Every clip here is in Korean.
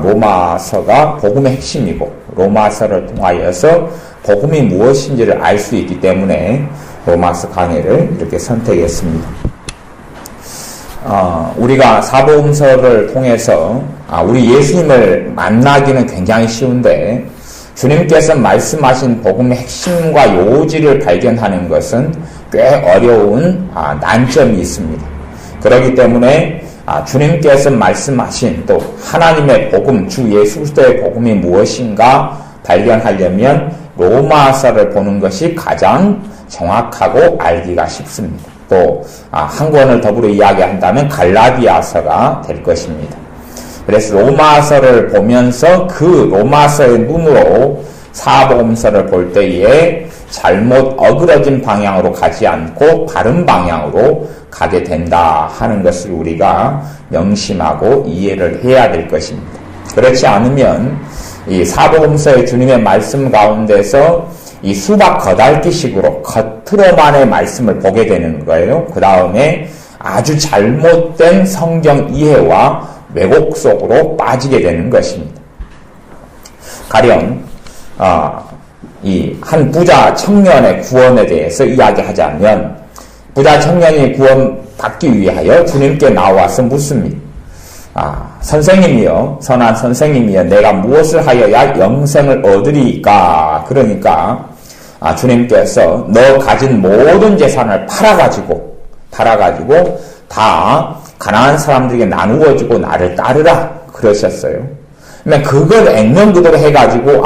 로마서가 복음의 핵심이고 로마서를 통하여서 복음이 무엇인지를 알 수 있기 때문에 로마서 강의를 이렇게 선택했습니다. 우리가 사복음서를 통해서 우리 예수님을 만나기는 굉장히 쉬운데 주님께서 말씀하신 복음의 핵심과 요지를 발견하는 것은 꽤 어려운 난점이 있습니다. 그렇기 때문에 주님께서 말씀하신 또 하나님의 복음, 주 예수 그리스도의 복음이 무엇인가 발견하려면 로마서를 보는 것이 가장 정확하고 알기가 쉽습니다. 또 한 권을 더불어 이야기한다면 갈라디아서가 될 것입니다. 그래서 로마서를 보면서 그 로마서의 눈으로 사복음서를 볼 때에 잘못 어그러진 방향으로 가지 않고 바른 방향으로 가게 된다 하는 것을 우리가 명심하고 이해를 해야 될 것입니다. 그렇지 않으면 이 사복음서의 주님의 말씀 가운데서 이 수박 겉핥기식으로 겉으로만의 말씀을 보게 되는 거예요. 그 다음에 아주 잘못된 성경 이해와 왜곡 속으로 빠지게 되는 것입니다. 가령 이 한 부자 청년의 구원에 대해서 이야기하자면 부자 청년이 구원받기 위하여 주님께 나와서 묻습니다. 선생님이여, 선한 선생님이여, 내가 무엇을 하여야 영생을 얻으리까? 그러니까 주님께서 너 가진 모든 재산을 팔아가지고 다 가난한 사람들에게 나누어주고 나를 따르라 그러셨어요. 그러면 그걸 액면 그대로 해가지고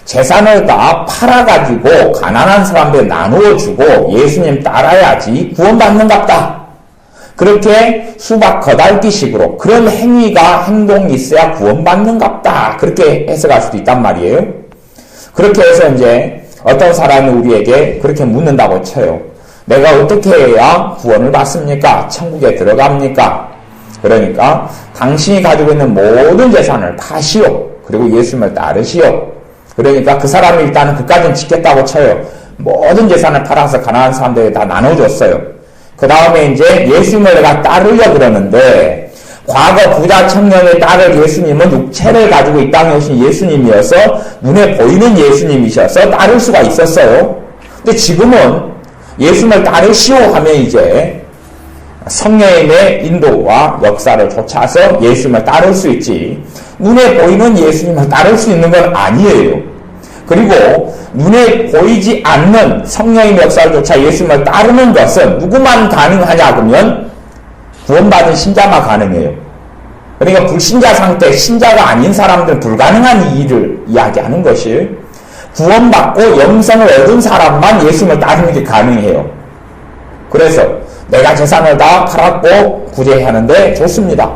재산을 다 팔아가지고 가난한 사람들에게 나누어주고 예수님 따라야지 구원받는갑다. 그렇게 수박 겉핥기식으로 그런 행동이 있어야 구원받는갑다. 그렇게 해석할 수도 있단 말이에요. 그렇게 해서 이제 어떤 사람이 우리에게 그렇게 묻는다고 쳐요. 내가 어떻게 해야 구원을 받습니까? 천국에 들어갑니까? 그러니까 당신이 가지고 있는 모든 재산을 파시오. 그리고 예수님을 따르시오. 그러니까 그 사람이 일단은 그까지는 지켰다고 쳐요. 모든 재산을 팔아서 가난한 사람들에게 다 나눠줬어요. 그 다음에 이제 예수님을 내가 따르려 그러는데 과거 부자 청년을 따를 예수님은 육체를 가지고 이 땅에 오신 예수님이어서 눈에 보이는 예수님이셔서 따를 수가 있었어요. 근데 지금은 예수님을 따르시오 하면 이제 성령의 인도와 역사를 좇아서 예수님을 따를 수 있지 눈에 보이는 예수님을 따를 수 있는 건 아니에요. 그리고 눈에 보이지 않는 성령의 역사를 좇아 예수님을 따르는 것은 누구만 가능하냐 그러면 구원받은 신자만 가능해요. 그러니까 불신자 상태, 신자가 아닌 사람들은 불가능한 일을 이야기하는 것이에요. 구원받고 영생을 얻은 사람만 예수님을 따르는 게 가능해요. 그래서 내가 재산을 다 팔았고 구제해야 하는데 좋습니다.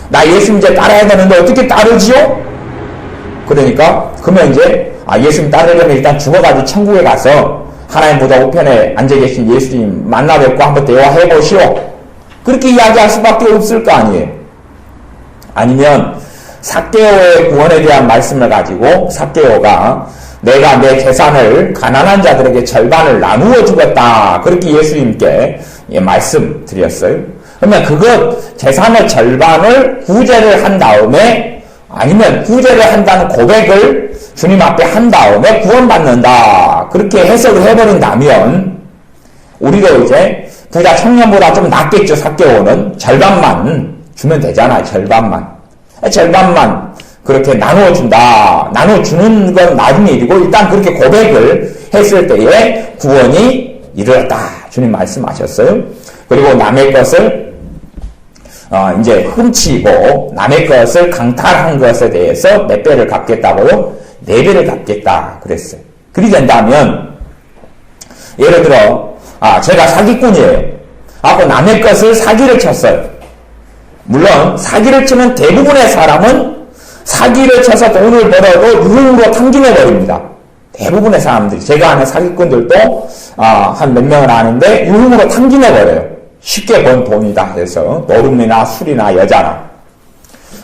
나 예수님 이제 따라야 되는데 어떻게 따르지요? 그러니까 그러면 이제 예수님 따르려면 일단 죽어가지고 천국에 가서 하나님 보좌 우편에 앉아 계신 예수님 만나 뵙고 한번 대화해 보시오. 그렇게 이야기할 수밖에 없을 거 아니에요. 아니면 삭개오의 구원에 대한 말씀을 가지고 삭개오가 내가 내 재산을 가난한 자들에게 절반을 나누어 주겠다. 그렇게 예수님께 말씀드렸어요. 그러면 그것 재산의 절반을 구제를 한 다음에 아니면 구제를 한다는 고백을 주님 앞에 한 다음에 구원받는다. 그렇게 해석을 해버린다면 우리도 이제 부자 청년보다 좀 낫겠죠. 삭개오는 절반만 주면 되잖아요. 절반만 그렇게 나누어준다. 나누어주는 건 나중 일이고 일단 그렇게 고백을 했을 때에 구원이 이르렀다. 주님 말씀하셨어요. 그리고 남의 것을 이제 훔치고 남의 것을 강탈한 것에 대해서 몇 배를 갚겠다고요? 4배를 갚겠다 그랬어요. 그리 된다면 예를 들어 제가 사기꾼이에요. 하고 남의 것을 사기를 쳤어요. 물론 사기를 치는 대부분의 사람은 사기를 쳐서 돈을 벌어도 유흥으로 탕진해버립니다. 대부분의 사람들이 제가 아는 사기꾼들도 한 몇 명을 아는데 유흥으로 탕진해버려요. 쉽게 번 돈이다 해서 노름이나 술이나 여자나.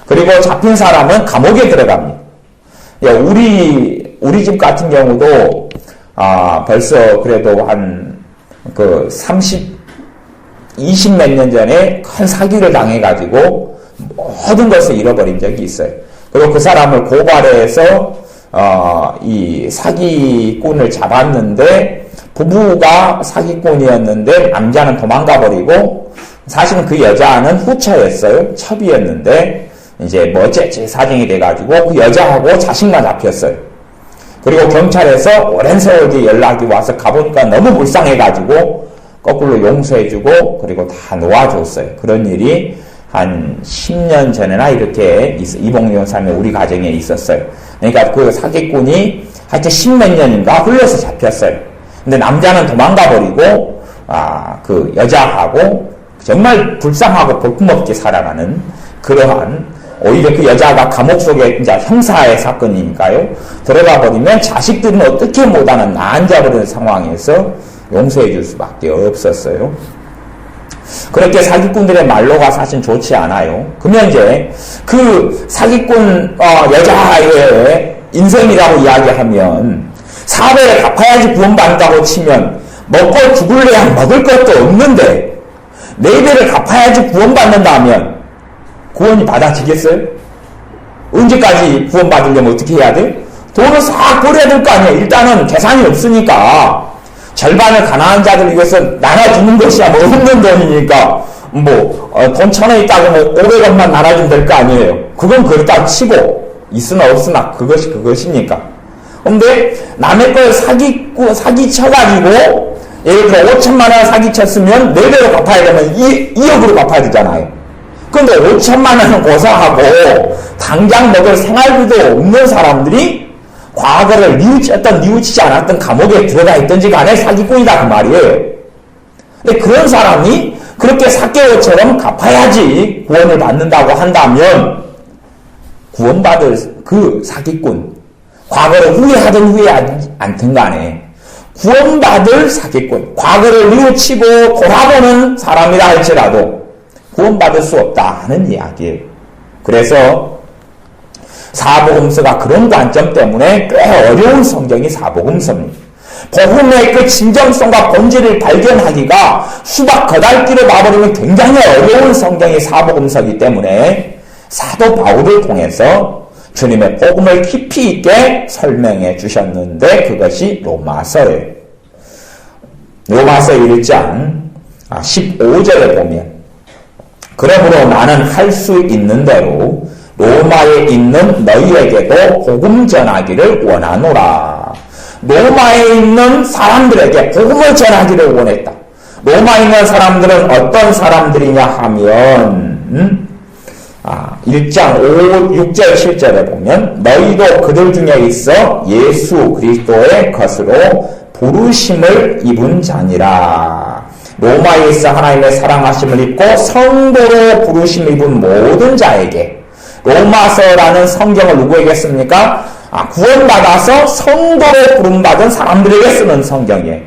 그리고 잡힌 사람은 감옥에 들어갑니다. 우리 집 같은 경우도 벌써 그래도 한 20몇 년 전에 큰 사기를 당해가지고 모든 것을 잃어버린 적이 있어요. 그리고 그 사람을 고발해서 이 사기꾼을 잡았는데 부부가 사기꾼이었는데 남자는 도망가 버리고 사실은 그 여자는 후처였어요. 첩이었는데 이제 어째 사정이 돼가지고 그 여자하고 자식만 잡혔어요. 그리고 경찰에서 오랜 세월 뒤에 연락이 와서 가보니까 너무 불쌍해가지고 거꾸로 용서해주고 그리고 다 놓아줬어요. 그런 일이 한 10년 전에나 이렇게 이봉 여사님의 우리 가정에 있었어요. 그러니까 그 사기꾼이 하여튼 10몇 년인가 흘려서 잡혔어요. 근데 남자는 도망가 버리고 그 여자하고 정말 불쌍하고 볼품없게 살아가는 그러한, 오히려 그 여자가 감옥 속에 이제 형사의 사건이니까요. 들어가 버리면 자식들은 어떻게 못하는 난자버리는 상황에서 용서해 줄 수밖에 없었어요. 그렇게 사기꾼들의 말로가 사실 좋지 않아요. 그러면 이제 그 사기꾼 여자의 인생이라고 이야기하면 사배를 갚아야지 구원받는다고 치면 먹고 죽을래야 먹을 것도 없는데 4배를 갚아야지 구원받는다면 구원이 받아지겠어요? 언제까지 구원받으려면 어떻게 해야 돼? 돈을 싹 버려야 될 거 아니에요. 일단은 재산이 없으니까 절반을 가난한 자들 위해서 나눠주는 것이야 뭐 없는 돈이니까 돈 1,000원 있다고 500원만 나눠주면 될 거 아니에요. 그건 그렇다 치고 있으나 없으나 그것이 그것이니까. 근데 남의 걸 사기쳐가지고 예를 들어 5천만 원 사기쳤으면 4배로 갚아야 되면 2억으로 갚아야 되잖아요. 그런데 5천만 원은 고사하고 당장 먹을 생활비도 없는 사람들이 과거를 뉘우치지 않았던 감옥에 들어가 있던지 간에 사기꾼이다 그 말이에요. 근데 그런 사람이 그렇게 삭개오처럼 갚아야지 구원을 받는다고 한다면 구원받을 그 사기꾼, 과거를 후회하든 후회하지 않든 간에 구원받을 사기꾼, 과거를 뉘우치고 돌아보는 사람이라 할지라도 구원받을 수 없다는 이야기예요. 그래서 사복음서가 그런 관점 때문에 꽤 어려운 성경이 사복음서입니다. 복음의 그 진정성과 본질을 발견하기가 수박 거달기로 봐버리면 굉장히 어려운 성경이 사복음서이기 때문에 사도 바울을 통해서 주님의 복음을 깊이 있게 설명해 주셨는데 그것이 로마서예요. 로마서 1장 15절에 보면 그러므로 나는 할 수 있는 대로 로마에 있는 너희에게도 복음 전하기를 원하노라. 로마에 있는 사람들에게 복음을 전하기를 원했다. 로마에 있는 사람들은 어떤 사람들이냐 하면 1장 6절 7절에 보면 너희도 그들 중에 있어 예수 그리스도의 것으로 부르심을 입은 자니라. 로마에 있어 하나님의 사랑하심을 입고 성도로 부르심 입은 모든 자에게, 로마서라는 성경을 누구에게 씁니까? 구원받아서 성도로 부름받은 사람들에게 쓰는 성경이에요.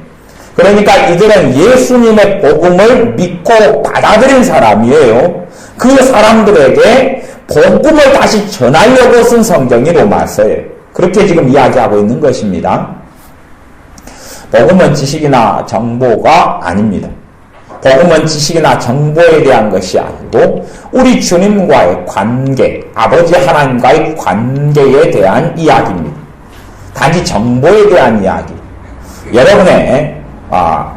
그러니까 이들은 예수님의 복음을 믿고 받아들인 사람이에요. 그 사람들에게 복음을 다시 전하려고 쓴 성경이 로마서예요. 그렇게 지금 이야기하고 있는 것입니다. 복음은 지식이나 정보가 아닙니다. 복음은 지식이나 정보에 대한 것이 아니고 우리 주님과의 관계, 아버지 하나님과의 관계에 대한 이야기입니다. 단지 정보에 대한 이야기. 여러분의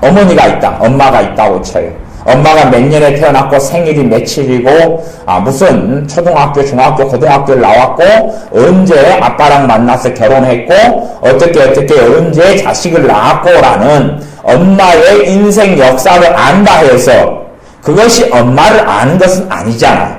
어머니가 있다, 엄마가 있다고 쳐요. 엄마가 몇 년에 태어났고 생일이 며칠이고 무슨 초등학교, 중학교, 고등학교를 나왔고 언제 아빠랑 만나서 결혼했고 어떻게 언제 자식을 낳았고라는 엄마의 인생 역사를 안다 해서 그것이 엄마를 아는 것은 아니잖아요.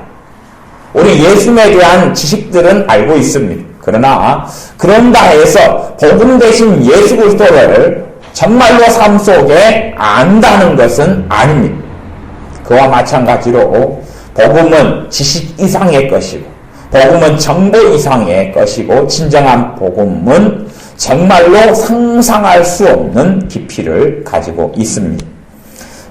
우리 예수님에 대한 지식들은 알고 있습니다. 그러나 그런다 해서 복음 대신 예수 그리스도를 정말로 삶 속에 안다는 것은 아닙니다. 그와 마찬가지로 복음은 지식 이상의 것이고 복음은 정보 이상의 것이고 진정한 복음은 정말로 상상할 수 없는 깊이를 가지고 있습니다.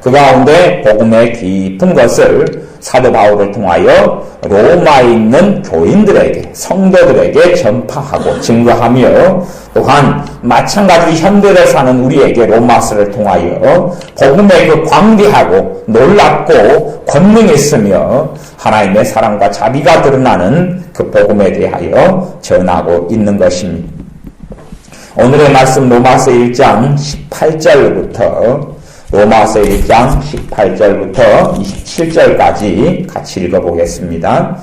그 가운데 복음의 깊은 것을 사도 바울을 통하여 로마에 있는 교인들에게, 성도들에게 전파하고 증거하며, 또한 마찬가지 현대를 사는 우리에게 로마서를 통하여 복음의 그 광대하고 놀랍고 권능이 있으며 하나님의 사랑과 자비가 드러나는 그 복음에 대하여 전하고 있는 것입니다. 오늘의 말씀 로마서 1장 18절부터 로마서 1장 18절부터 27절까지 같이 읽어보겠습니다.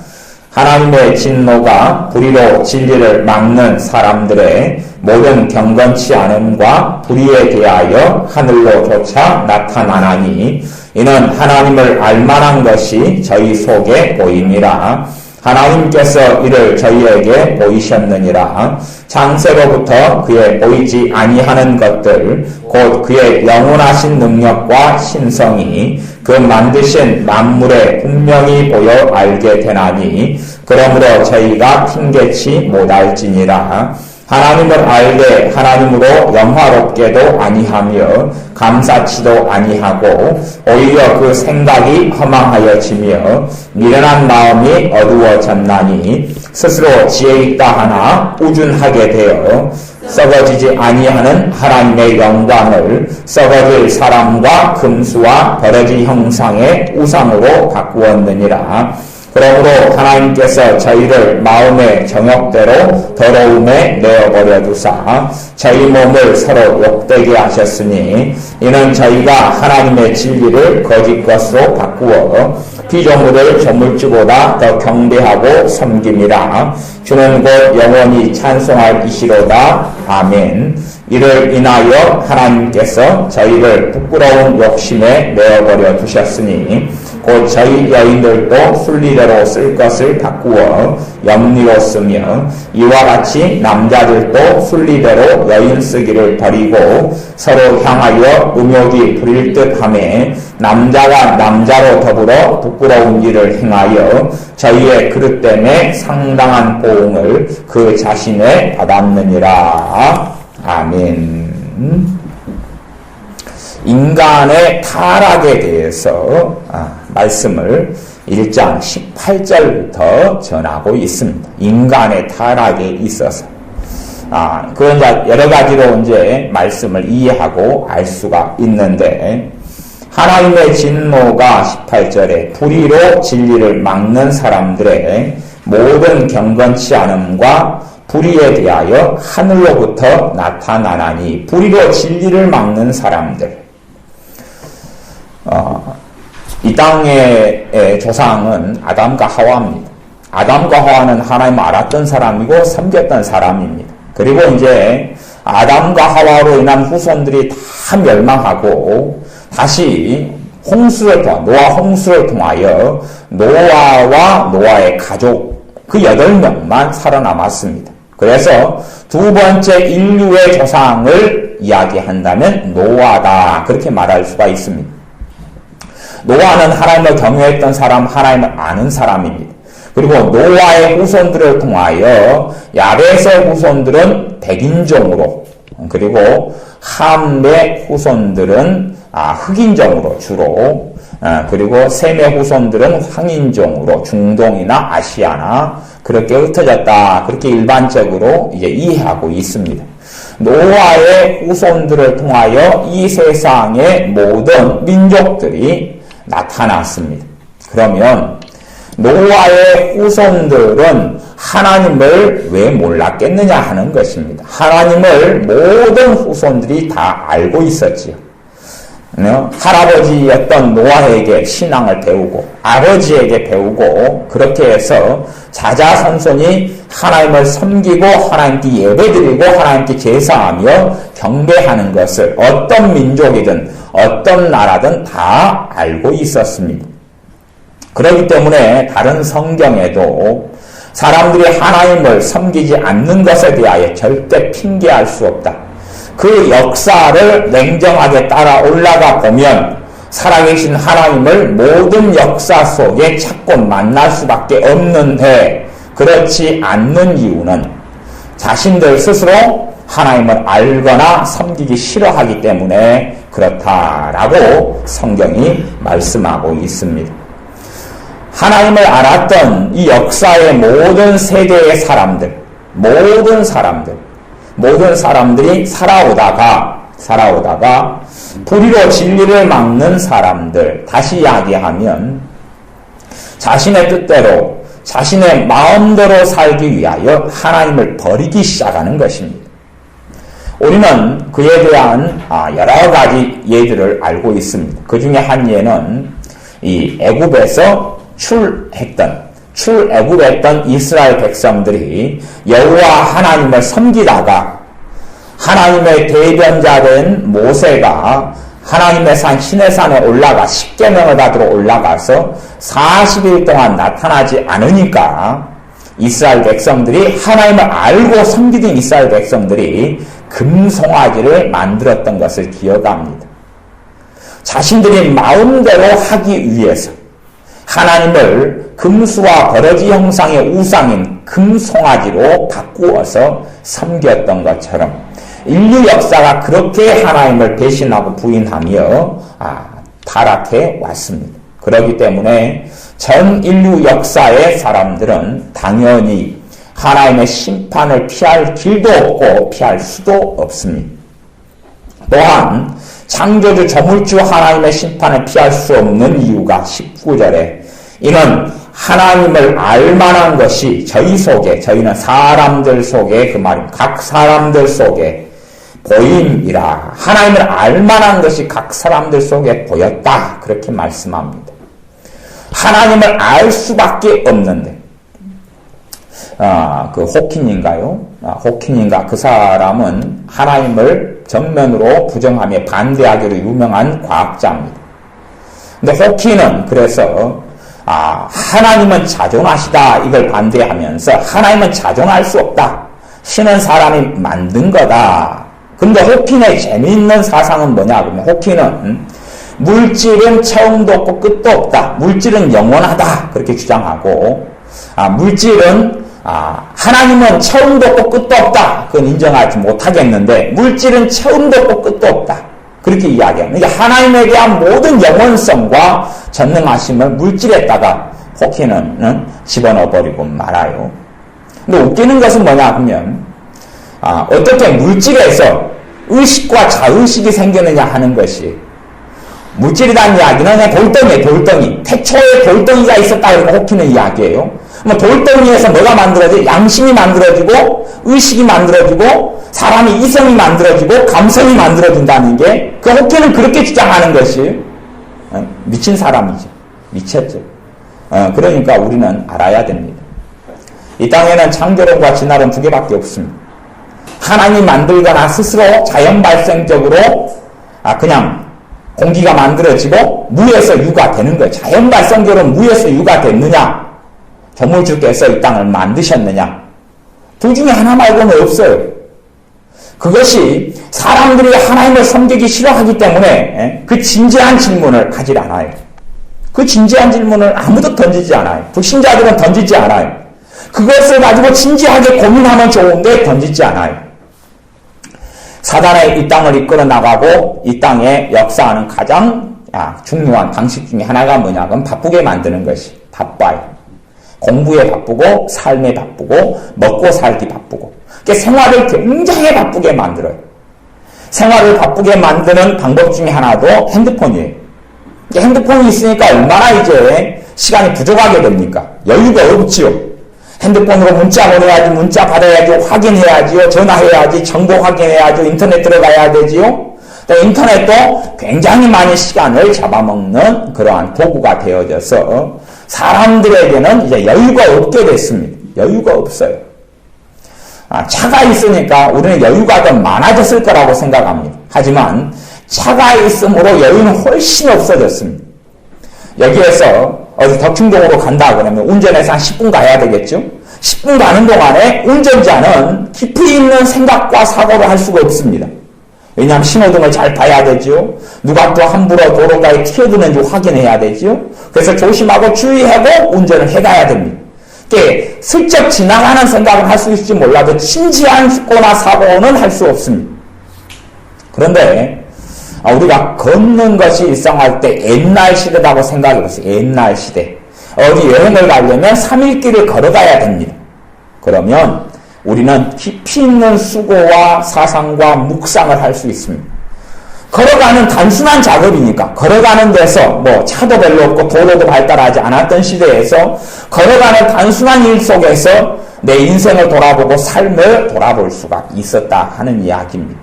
하나님의 진노가 불의로 진리를 막는 사람들의 모든 경건치 않음과 불의에 대하여 하늘로조차 나타나나니 이는 하나님을 알만한 것이 저희 속에 보임이라. 하나님께서 이를 저희에게 보이셨느니라. 창세로부터 그의 보이지 아니하는 것들 곧 그의 영원하신 능력과 신성이 그 만드신 만물에 분명히 보여 알게 되나니 그러므로 저희가 핑계치 못할지니라. 하나님을 알되 하나님으로 영화롭게도 아니하며 감사치도 아니하고 오히려 그 생각이 허망하여지며 미련한 마음이 어두워졌나니 스스로 지혜 있다 하나 우준하게 되어 썩어지지 아니하는 하나님의 영광을 썩어질 사람과 금수와 버러지 형상의 우상으로 바꾸었느니라. 그러므로 하나님께서 저희를 마음의 정욕대로 더러움에 내어버려 두사 저희 몸을 서로 욕되게 하셨으니 이는 저희가 하나님의 진리를 거짓 것으로 바꾸어 피조물을 조물주보다 더 경배하고 섬김이라. 주는 곧 영원히 찬송할 이시로다. 아멘. 이를 인하여 하나님께서 저희를 부끄러운 욕심에 내어버려 두셨으니 곧 저희 여인들도 순리대로 쓸 것을 바꾸어 염리로 쓰며 이와 같이 남자들도 순리대로 여인 쓰기를 버리고 서로 향하여 음욕이 부릴 듯하며 남자가 남자로 더불어 부끄러운 일을 행하여 저희의 그릇됨에 상당한 보응을 그 자신에 받았느니라. 아멘. 인간의 타락에 대해서 말씀을 1장 18절부터 전하고 있습니다. 인간의 타락에 있어서. 그건 이제 여러 가지로 이제 말씀을 이해하고 알 수가 있는데, 하나님의 진노가 18절에 불의로 진리를 막는 사람들의 모든 경건치 않음과 불의에 대하여 하늘로부터 나타나나니, 불의로 진리를 막는 사람들. 이 땅의 조상은 아담과 하와입니다. 아담과 하와는 하나님을 알았던 사람이고 섬겼던 사람입니다. 그리고 이제 아담과 하와로 인한 후손들이 다 멸망하고 다시 노아 홍수를 통하여 노아와 노아의 가족 그 8명만 살아남았습니다. 그래서 두 번째 인류의 조상을 이야기한다면 노아다, 그렇게 말할 수가 있습니다. 노아는 하나님을 경외했던 사람, 하나님을 아는 사람입니다. 그리고 노아의 후손들을 통하여 야벳의 후손들은 백인종으로, 그리고 함의 후손들은 흑인종으로 주로, 그리고 셈의 후손들은 황인종으로 중동이나 아시아나 그렇게 흩어졌다, 그렇게 일반적으로 이제 이해하고 있습니다. 노아의 후손들을 통하여 이 세상의 모든 민족들이 나타났습니다. 그러면 노아의 후손들은 하나님을 왜 몰랐겠느냐 하는 것입니다. 하나님을 모든 후손들이 다 알고 있었지요. 할아버지였던 노아에게 신앙을 배우고 아버지에게 배우고 그렇게 해서 자자손손이 하나님을 섬기고 하나님께 예배드리고 하나님께 제사하며 경배하는 것을 어떤 민족이든 어떤 나라든 다 알고 있었습니다. 그렇기 때문에 다른 성경에도 사람들이 하나님을 섬기지 않는 것에 대하여 절대 핑계할 수 없다. 그 역사를 냉정하게 따라 올라가 보면 살아계신 하나님을 모든 역사 속에 찾고 만날 수밖에 없는데, 그렇지 않는 이유는 자신들 스스로 하나님을 알거나 섬기기 싫어하기 때문에 그렇다라고 성경이 말씀하고 있습니다. 하나님을 알았던 이 역사의 모든 세대의 사람들, 모든 사람들이 살아오다가 불의로 진리를 막는 사람들, 다시 이야기하면 자신의 뜻대로, 자신의 마음대로 살기 위하여 하나님을 버리기 시작하는 것입니다. 우리는 그에 대한 여러 가지 예들을 알고 있습니다. 그 중에 한 예는 이 애굽에서 출애굽했던 이스라엘 백성들이 여호와 하나님을 섬기다가 하나님의 대변자된 모세가 하나님의 산 시내산에 올라가 십계명을 받으러 올라가서 40일 동안 나타나지 않으니까 이스라엘 백성들이 하나님을 알고 섬기던 이스라엘 백성들이 금송아지를 만들었던 것을 기억합니다. 자신들이 마음대로 하기 위해서 하나님을 금수와 버러지 형상의 우상인 금송아지로 바꾸어서 섬겼던 것처럼 인류 역사가 그렇게 하나님을 배신하고 부인하며 타락해 왔습니다. 그렇기 때문에 전 인류 역사의 사람들은 당연히 하나님의 심판을 피할 길도 없고 피할 수도 없습니다. 또한 창조주 저물주 하나님의 심판을 피할 수 없는 이유가 19절에 이는 하나님을 알만한 것이 저희 속에, 저희는 사람들 속에, 그 말입니다. 각 사람들 속에 보임이라. 하나님을 알만한 것이 각 사람들 속에 보였다. 그렇게 말씀합니다. 하나님을 알 수밖에 없는데 그 호킨인가요? 호킨인가 그 사람은 하나님을 정면으로 부정하며 반대하기로 유명한 과학자입니다. 근데 호킨은 그래서 하나님은 자존하시다 이걸 반대하면서 하나님은 자존할 수 없다. 신은 사람이 만든 거다. 근데 호킨의 재미있는 사상은 뭐냐 그러면 호킨은 물질은 처음도 없고 끝도 없다. 물질은 영원하다. 그렇게 주장하고 물질은 하나님은 처음도 없고 끝도 없다. 그건 인정하지 못하겠는데 물질은 처음도 없고 끝도 없다. 그렇게 이야기합니다. 하나님에 대한 모든 영원성과 전능하심을 물질에다가 호킨은 집어넣어버리고 말아요. 근데 웃기는 것은 뭐냐 하면 어떻게 물질에서 의식과 자의식이 생기느냐 하는 것이 물질이라는 이야기는 그냥 돌덩이. 태초에 돌덩이가 있었다 그러고 호키는 이야기예요. 돌덩이에서 뭐가 만들어지고 양심이 만들어지고 의식이 만들어지고 사람이 이성이 만들어지고 감성이 만들어진다는 게 그 호키는 그렇게 주장하는 것이 미친 사람이죠. 미쳤죠. 그러니까 우리는 알아야 됩니다. 이 땅에는 창조론과 진화론 두 개밖에 없습니다. 하나님 만들거나 스스로 자연 발생적으로 그냥 공기가 만들어지고 무에서 유가 되는 거예요. 자연 발생적으로 무에서 유가 됐느냐? 조물주께서 이 땅을 만드셨느냐? 둘 중에 하나 말고는 없어요. 그것이 사람들이 하나님을 섬기기 싫어하기 때문에 그 진지한 질문을 하질 않아요. 그 진지한 질문을 아무도 던지지 않아요. 불신자들은 던지지 않아요. 그것을 가지고 진지하게 고민하면 좋은데 던지지 않아요. 사단의 이 땅을 이끌어 나가고 이 땅에 역사하는 가장 중요한 방식 중에 하나가 뭐냐면 바쁘게 만드는 것이 바빠요. 공부에 바쁘고 삶에 바쁘고 먹고 살기 바쁘고 그러니까 생활을 굉장히 바쁘게 만들어요. 생활을 바쁘게 만드는 방법 중에 하나도 핸드폰이에요. 핸드폰이 있으니까 얼마나 이제 시간이 부족하게 됩니까? 여유가 없지요. 핸드폰으로 문자 보내야지, 문자 받아야지, 확인해야지요, 전화해야지, 정보 확인해야지, 인터넷 들어가야 되지요. 또 인터넷도 굉장히 많은 시간을 잡아먹는 그러한 도구가 되어져서 사람들에게는 이제 여유가 없게 됐습니다. 여유가 없어요. 차가 있으니까 우리는 여유가 더 많아졌을 거라고 생각합니다. 하지만 차가 있으므로 여유는 훨씬 없어졌습니다. 여기에서 어디 덕충동으로 간다 그러면 운전해서 한 10분 가야 되겠죠? 10분 가는 동안에 운전자는 깊이 있는 생각과 사고를 할 수가 없습니다. 왜냐하면 신호등을 잘 봐야 되죠. 누가 또 함부로 도로가에 튀어드는지 확인해야 되죠. 그래서 조심하고 주의하고 운전을 해가야 됩니다. 슬쩍 지나가는 생각을 할 수 있을지 몰라도 진지한 사고나 사고는 할 수 없습니다. 그런데 우리가 걷는 것이 일상할 때 옛날 시대라고 생각해보세요. 옛날 시대. 어디 여행을 가려면 3일 길을 걸어가야 됩니다. 그러면 우리는 깊이 있는 수고와 사상과 묵상을 할 수 있습니다. 걸어가는 단순한 작업이니까 걸어가는 데서 뭐 차도 별로 없고 도로도 발달하지 않았던 시대에서 걸어가는 단순한 일 속에서 내 인생을 돌아보고 삶을 돌아볼 수가 있었다 하는 이야기입니다.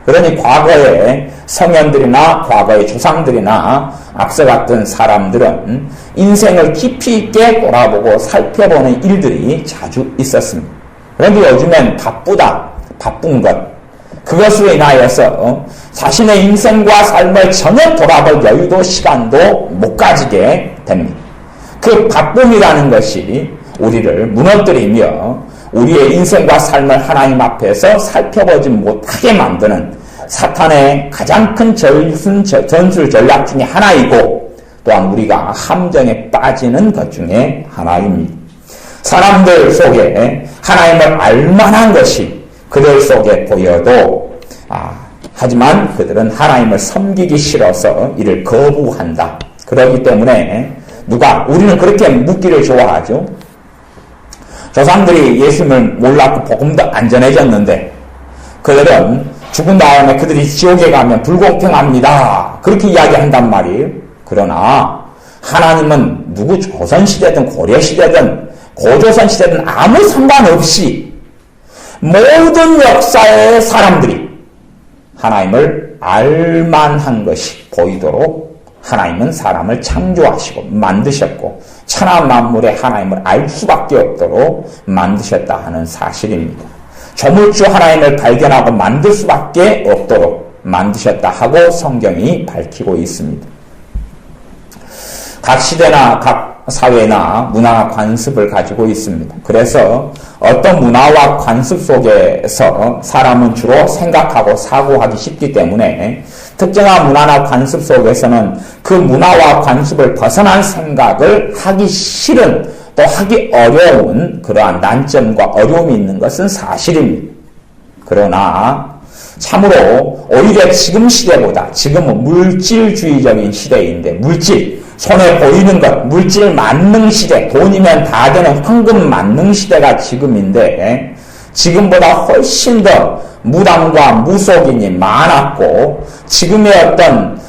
그러니 과거의 성현들이나 과거의 조상들이나 앞서 갔던 사람들은 인생을 깊이 있게 돌아보고 살펴보는 일들이 자주 있었습니다. 그런데 요즘엔 바쁜 것, 그것으로 인하여서 자신의 인생과 삶을 전혀 돌아볼 여유도 시간도 못 가지게 됩니다. 그 바쁨이라는 것이 우리를 무너뜨리며 우리의 인생과 삶을 하나님 앞에서 살펴보지 못하게 만드는 사탄의 가장 큰 전술 전략 중에 하나이고 또한 우리가 함정에 빠지는 것 중에 하나입니다. 사람들 속에 하나님을 알만한 것이 그들 속에 보여도 하지만 그들은 하나님을 섬기기 싫어서 이를 거부한다. 그렇기 때문에 우리는 그렇게 묻기를 좋아하죠. 조상들이 예수님을 몰랐고 복음도 안 전해졌는데 그들은 죽은 다음에 그들이 지옥에 가면 불공평합니다. 그렇게 이야기한단 말이에요. 그러나 하나님은 누구 조선시대든 고려시대든 고조선시대든 아무 상관없이 모든 역사의 사람들이 하나님을 알만한 것이 보이도록 하나님은 사람을 창조하시고 만드셨고 천하 만물의 하나님을 알 수밖에 없도록 만드셨다 하는 사실입니다. 조물주 하나님을 발견하고 만들 수밖에 없도록 만드셨다 하고 성경이 밝히고 있습니다. 각 시대나 각 사회나 문화와 관습을 가지고 있습니다. 그래서 어떤 문화와 관습 속에서 사람은 주로 생각하고 사고하기 쉽기 때문에 특정한 문화나 관습 속에서는 그 문화와 관습을 벗어난 생각을 하기 싫은 또 하기 어려운 그러한 난점과 어려움이 있는 것은 사실입니다. 그러나 참으로 오히려 지금 시대보다 지금은 물질주의적인 시대인데 물질, 손에 보이는 것, 물질 만능 시대, 돈이면 다 되는 황금 만능 시대가 지금인데 지금보다 훨씬 더 무당과 무속인이 많았고 지금의 어떤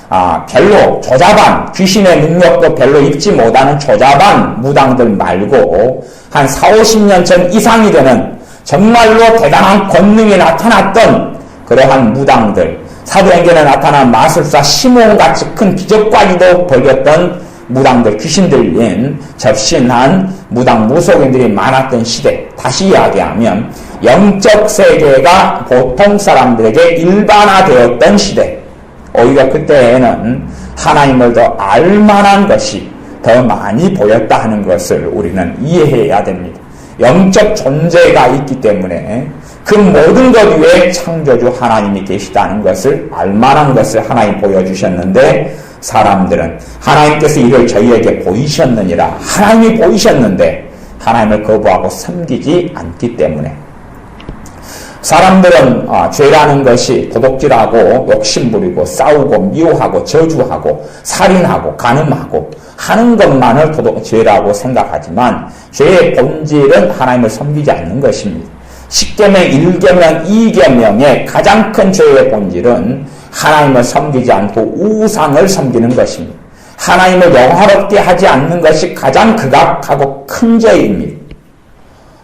별로 조잡한 귀신의 능력도 별로 입지 못하는 조잡한 무당들 말고 한 40-50년 전 이상이 되는 정말로 대단한 권능이 나타났던 그러한 무당들, 사도행전에 나타난 마술사 시몬같이 큰 기적과기도 벌였던 무당들, 귀신들인 접신한 무당 무속인들이 많았던 시대, 다시 이야기하면 영적 세계가 보통 사람들에게 일반화되었던 시대, 오히려 그때에는 하나님을 더 알만한 것이 더 많이 보였다 하는 것을 우리는 이해해야 됩니다. 영적 존재가 있기 때문에 그 모든 것 위에 창조주 하나님이 계시다는 것을 알만한 것을 하나님 보여주셨는데 사람들은 하나님께서 이를 저희에게 보이셨느니라 하나님이 보이셨는데 하나님을 거부하고 섬기지 않기 때문에 사람들은 죄라는 것이 도둑질하고 욕심부리고 싸우고 미워하고 저주하고 살인하고 간음하고 하는 것만을 죄라고 생각하지만 죄의 본질은 하나님을 섬기지 않는 것입니다. 10계명, 1계명, 2계명의 가장 큰 죄의 본질은 하나님을 섬기지 않고 우상을 섬기는 것입니다. 하나님을 영화롭게 하지 않는 것이 가장 극악하고 큰 죄입니다.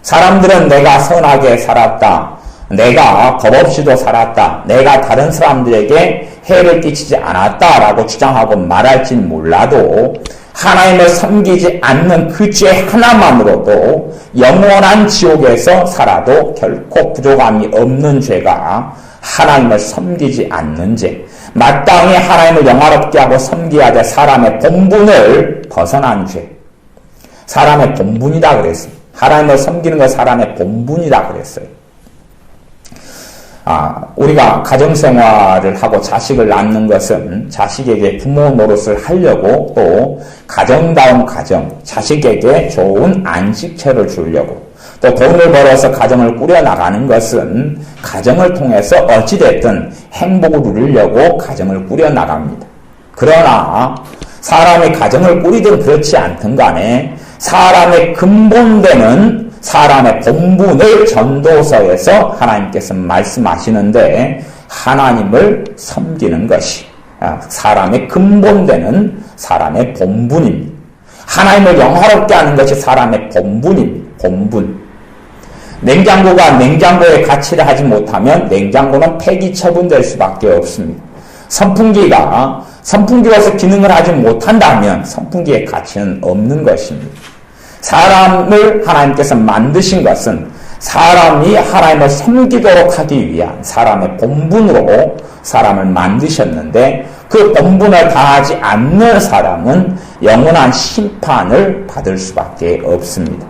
사람들은 내가 선하게 살았다. 내가 법 없이도 살았다. 내가 다른 사람들에게 해를 끼치지 않았다라고 주장하고 말할진 몰라도 하나님을 섬기지 않는 그 죄 하나만으로도 영원한 지옥에서 살아도 결코 부족함이 없는 죄가 하나님을 섬기지 않는 죄, 마땅히 하나님을 영화롭게 하고 섬겨야 될 사람의 본분을 벗어난 죄. 사람의 본분이다 그랬어요. 하나님을 섬기는 것 사람의 본분이다 그랬어요. 우리가 가정생활을 하고 자식을 낳는 것은 자식에게 부모 노릇을 하려고 또 가정다운 가정, 자식에게 좋은 안식처를 주려고 또 돈을 벌어서 가정을 꾸려나가는 것은 가정을 통해서 어찌됐든 행복을 누리려고 가정을 꾸려나갑니다. 그러나 사람의 가정을 꾸리든 그렇지 않든 간에 사람의 근본되는 사람의 본분을 전도서에서 하나님께서 말씀하시는데 하나님을 섬기는 것이 사람의 근본되는 사람의 본분입니다. 하나님을 영화롭게 하는 것이 사람의 본분입니다. 본분. 냉장고가 냉장고의 가치를 하지 못하면 냉장고는 폐기 처분될 수밖에 없습니다. 선풍기가 선풍기로서 기능을 하지 못한다면 선풍기의 가치는 없는 것입니다. 사람을 하나님께서 만드신 것은 사람이 하나님을 섬기도록 하기 위한 사람의 본분으로 사람을 만드셨는데 그 본분을 다하지 않는 사람은 영원한 심판을 받을 수밖에 없습니다.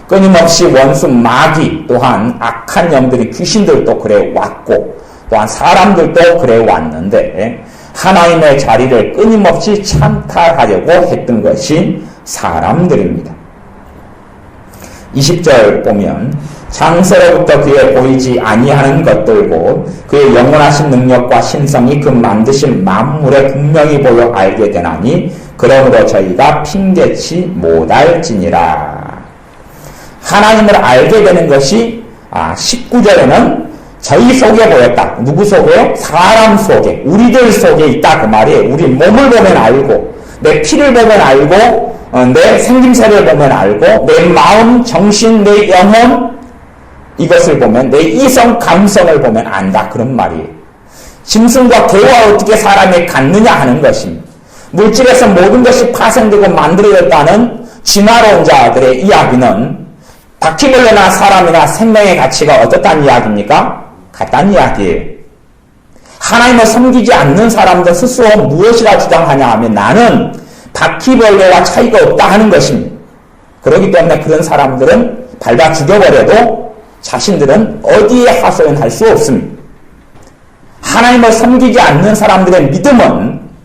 끊임없이 원수 마귀 또한 악한 영들이 귀신들도 그래 왔고 또한 사람들도 그래 왔는데 하나님의 자리를 끊임없이 찬탈하려고 했던 것이 사람들입니다. 20절 보면 창세로부터 그의 보이지 아니하는 것들 곧 그의 영원하신 능력과 신성이 그 만드신 만물에 분명히 보여 알게 되나니 그러므로 저희가 핑계치 못할지니라. 하나님을 알게 되는 것이 19절에는 저희 속에 보였다. 누구 속에요? 사람 속에, 우리들 속에 있다 그 말이에요. 우리 몸을 보면 알고 내 피를 보면 알고 내 생김새를 보면 알고 내 마음, 정신, 내 영혼 이것을 보면 내 이성, 감성을 보면 안다 그런 말이에요. 짐승과 개와 어떻게 사람이 같느냐 하는 것입니다. 물질에서 모든 것이 파생되고 만들어졌다는 진화론 자들의 이야기는 바퀴벌레나 사람이나 생명의 가치가 어떻다는 이야기입니까? 같다는 이야기예요. 하나님을 섬기지 않는 사람들 스스로 무엇이라 주장하냐 하면 나는 바퀴벌레와 차이가 없다 하는 것입니다. 그렇기 때문에 그런 사람들은 밟아 죽여버려도 자신들은 어디에 하소연할 수 없습니다. 하나님을 섬기지 않는 사람들의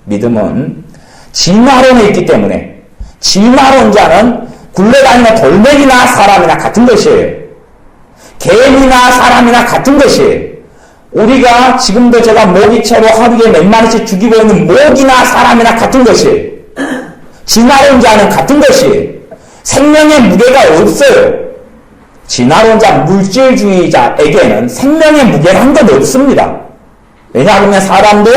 믿음은 진화론에 있기 때문에 진화론자는 굴러다니는 돌멩이나 사람이나 같은 것이에요. 개미나 사람이나 같은 것이에요. 우리가 지금도 제가 모기채로 하루에 몇 마리씩 죽이고 있는 모기나 사람이나 같은 것이에요. 진화론자는 같은 것이에요. 생명의 무게가 없어요. 진화론자 물질주의자에게는 생명의 무게란 건 없습니다. 왜냐하면 사람도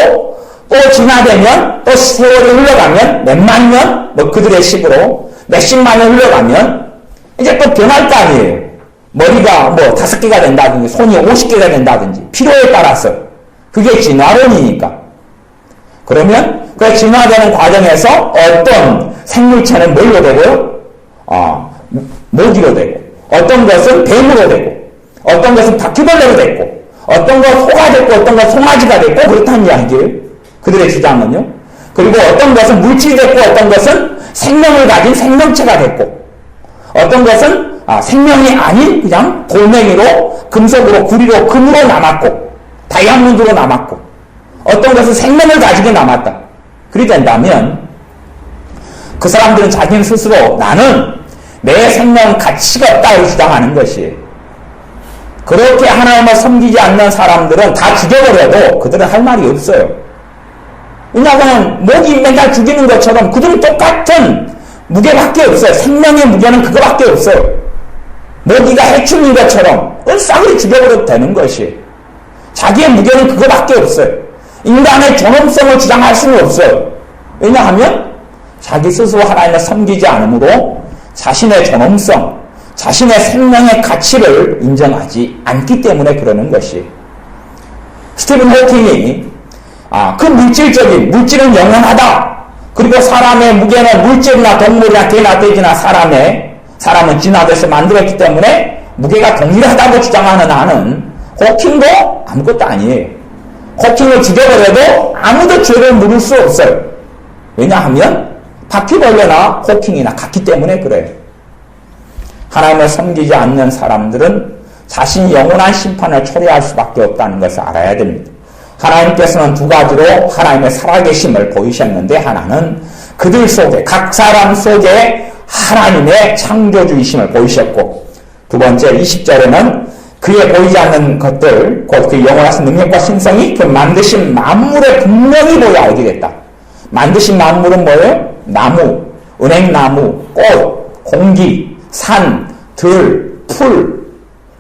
또 진화되면 또 세월이 흘러가면 몇만 년 뭐 그들의 식으로 몇십만 년 흘러가면 이제 또 변할 거 아니에요. 머리가 뭐 5개가 된다든지 손이 50개가 된다든지 필요에 따라서 그게 진화론이니까. 그러면 그 진화되는 과정에서 어떤 생물체는 뭘로 되고요? 모기로 되고 어떤 것은 뱀으로 되고 어떤 것은 바퀴벌레로 됐고 어떤 것 소가 됐고 어떤 것 송아지가 됐고 그렇다는 이야기예요. 그들의 주장은요. 그리고 어떤 것은 물질이 됐고 어떤 것은 생명을 가진 생명체가 됐고 어떤 것은 생명이 아닌 그냥 돌멩이로 금속으로 구리로 금으로 남았고 다이아몬드로 남았고 어떤 것은 생명을 가지게 남았다. 그리 된다면 그 사람들은 자기 스스로 나는 내 생명 가치가 없다고 주장하는 것이에요. 그렇게 하나님을 섬기지 않는 사람들은 다 죽여버려도 그들은 할 말이 없어요. 왜냐하면 모기 맨날 죽이는 것처럼 그들은 똑같은 무게밖에 없어요. 생명의 무게는 그거밖에 없어요. 모기가 해충인 것처럼 싸그리 죽여버려도 되는 것이에요. 자기의 무게는 그거밖에 없어요. 인간의 존엄성을 주장할 수는 없어요. 왜냐하면 자기 스스로 하나님을 섬기지 않으므로 자신의 존엄성, 자신의 생명의 가치를 인정하지 않기 때문에 그러는 것이에요. 스티븐 호킹이 그 물질은 영원하다. 그리고 사람의 무게는 물질이나 동물이나 개나 돼지나 사람은 진화돼서 만들었기 때문에 무게가 동일하다고 주장하는 나는 호킹도 아무것도 아니에요. 호킹을 죽여버려도 아무도 죄를 물을 수 없어요. 왜냐하면 바퀴벌레나 호킹이나 같기 때문에 그래요. 하나님을 섬기지 않는 사람들은 자신이 영원한 심판을 초래할 수밖에 없다는 것을 알아야 됩니다. 하나님께서는 두 가지로 하나님의 살아계심을 보이셨는데 하나는 그들 속에 각 사람 속에 하나님의 창조주이심을 보이셨고 두 번째 20절에는 그의 보이지 않는 것들 곧 그 영원하신 능력과 신성이 그 만드신 만물에 분명히 보여 알게 됐다. 만드신 만물은 뭐예요? 나무, 은행나무, 꽃, 공기, 산, 들, 풀,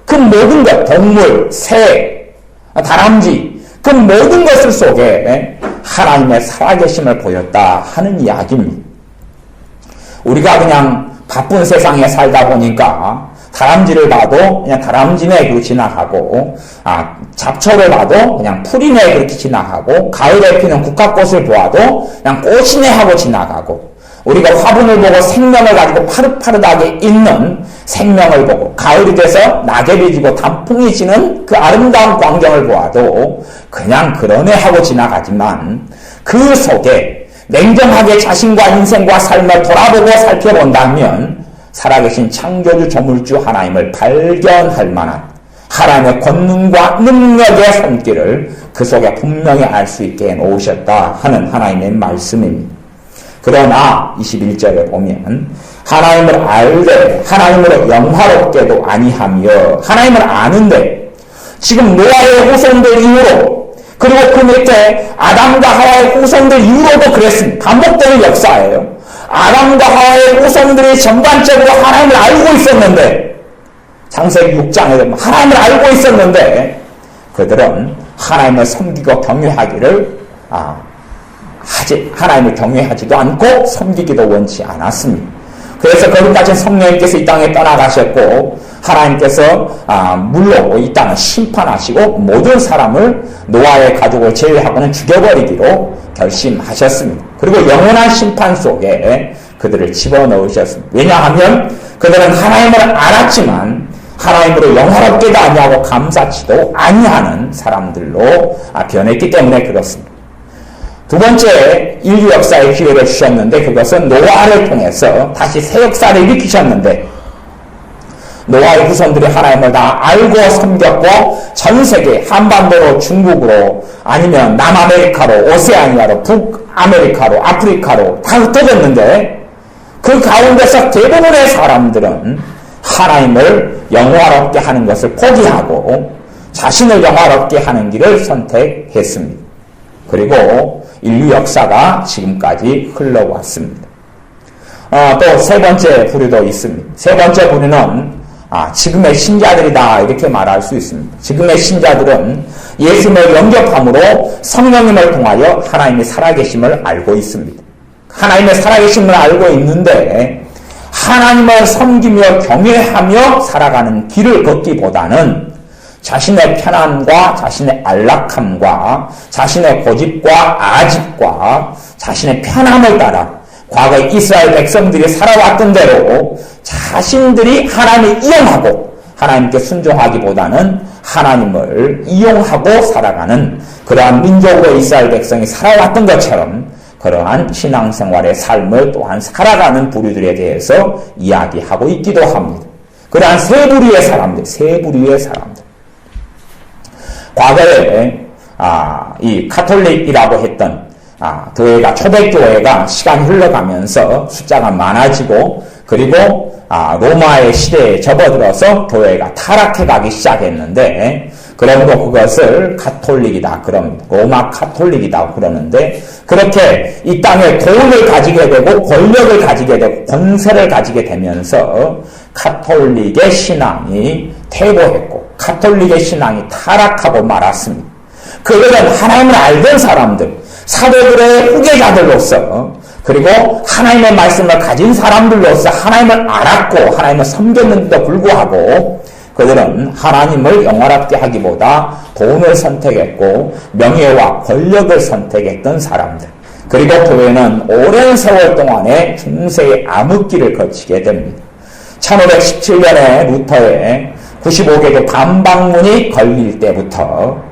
그 모든 것, 동물, 새, 다람쥐, 그 모든 것을 속에 하나님의 살아계심을 보였다 하는 이야기입니다. 우리가 그냥 바쁜 세상에 살다 보니까 다람쥐를 봐도 그냥 다람쥐네 그렇게 지나가고, 잡초를 봐도 그냥 풀이네 그렇게 지나가고, 가을에 피는 국화꽃을 보아도 그냥 꽃이네 하고 지나가고, 우리가 화분을 보고 생명을 가지고 파릇파릇하게 있는 생명을 보고, 가을이 돼서 낙엽이 지고 단풍이 지는 그 아름다운 광경을 보아도 그냥 그러네 하고 지나가지만, 그 속에 냉정하게 자신과 인생과 삶을 돌아보고 살펴본다면 살아계신 창조주 조물주 하나님을 발견할 만한 하나님의 권능과 능력의 손길을 그 속에 분명히 알 수 있게 해놓으셨다 하는 하나님의 말씀입니다. 그러나 21절에 보면 하나님을 알되 하나님으로 영화롭게도 아니하며, 하나님을 아는데 지금 노아의 후손들 이후로, 그리고 그 밑에 아담과 하와의 후손들 이후로도 그랬습니다. 반복되는 역사예요. 아담과 하와의 후손들이 전반적으로 하나님을 알고 있었는데, 창세기 6장에 하나님을 알고 있었는데 그들은 하나님을 섬기고 경외하기를 하나님을 경외하지도 않고 섬기기도 원치 않았습니다. 그래서 거기까지 성령님께서 이 땅에 떠나가셨고, 하나님께서 물로 이 땅을 심판하시고 모든 사람을, 노아의 가족을 제외하고는 죽여버리기로 결심하셨습니다. 그리고 영원한 심판 속에 그들을 집어넣으셨습니다. 왜냐하면 그들은 하나님을 알았지만 하나님으로 영화롭게도 아니하고 감사치도 아니하는 사람들로 변했기 때문에 그렇습니다. 두 번째 인류 역사의 기회를 주셨는데, 그것은 노아를 통해서 다시 새 역사를 일으키셨는데, 노아의 후손들이 하나님을 다 알고 섬겼고 전 세계, 한반도로, 중국으로, 아니면 남아메리카로, 오세아니아로, 북아메리카로, 아프리카로 다 흩어졌는데, 그 가운데서 대부분의 사람들은 하나님을 영화롭게 하는 것을 포기하고 자신을 영화롭게 하는 길을 선택했습니다. 그리고 인류 역사가 지금까지 흘러왔습니다. 또 세 번째 부류도 있습니다. 세 번째 부류는 지금의 신자들이다 이렇게 말할 수 있습니다. 지금의 신자들은 예수님을 영접함으로 성령님을 통하여 하나님의 살아계심을 알고 있습니다. 하나님의 살아계심을 알고 있는데 하나님을 섬기며 경외하며 살아가는 길을 걷기보다는 자신의 편안과 자신의 안락함과 자신의 고집과 아집과 자신의 편함을 따라 과거에 이스라엘 백성들이 살아왔던 대로 자신들이 하나님을 이용하고 하나님께 순종하기보다는 하나님을 이용하고 살아가는 그러한 민족으로 이스라엘 백성이 살아왔던 것처럼 그러한 신앙생활의 삶을 또한 살아가는 부류들에 대해서 이야기하고 있기도 합니다. 그러한 세 부류의 사람들. 과거에 이 카톨릭이라고 했던 교회가, 초대교회가 시간이 흘러가면서 숫자가 많아지고, 그리고 로마의 시대에 접어들어서 교회가 타락해 가기 시작했는데, 그러므로 그것을 카톨릭이다 그럽니다. 로마 카톨릭이다 그러는데, 그렇게 이 땅에 돈을 가지게 되고 권력을 가지게 되고 권세를 가지게 되면서 카톨릭의 신앙이 퇴보했고 카톨릭의 신앙이 타락하고 말았습니다. 그들은 하나님을 알던 사람들, 사도들의 후계자들로서, 그리고 하나님의 말씀을 가진 사람들로서 하나님을 알았고 하나님을 섬겼는데도 불구하고 그들은 하나님을 영화롭게 하기보다 돈을 선택했고 명예와 권력을 선택했던 사람들. 그리고 교회는 오랜 세월 동안에 중세의 암흑기를 거치게 됩니다. 1517년에 루터의 95개조 반박문이 걸릴 때부터